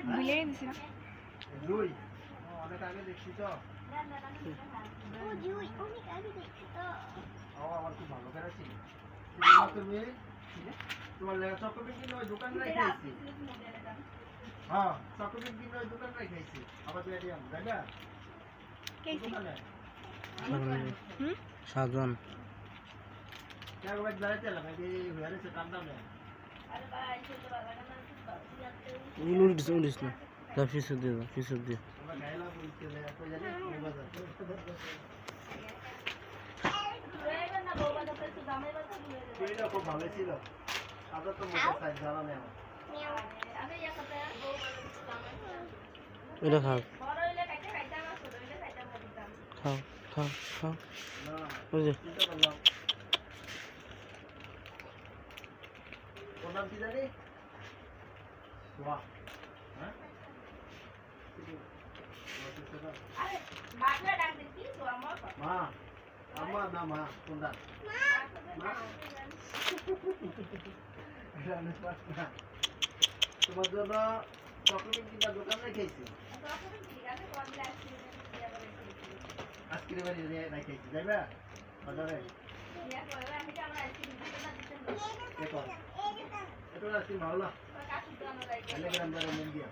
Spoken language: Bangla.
ভুলে গেছি না জুই অনেক আগে দেখছি তো আমার খুব ভালো করে ছিল তুমি তোমার চকোবিন কিনে ওই দোকান নাই খাইছি হ্যাঁ চকোবিন কিনে ওই দোকান নাই খাইছি আবার তুই এডিয়াম তাই না সাজন একবার দাঁড়াইতে এলাম এই হয়ে গেছে কান্দা নেই উড়িস না তা ফিসুর দিয়ে আমরা গাইলা বলতে কই জানি বাজার এটা খুব ভালো ছিল আদা তো মোটা সাইজ জানা নেই এটা খাও খাও না বুঝলি চিন্তা করলাম ওর নাম কি জানি বাহ হ্যাঁ মা আম্মা না মা কোনটা তোমার জন্য চকলেট কিনা দোকান রেখেছি আজকের বাড়ি রেখেছি যাইবা বাজারে এটা আজকে ভালো না গ্রাম যারা মন দিয়া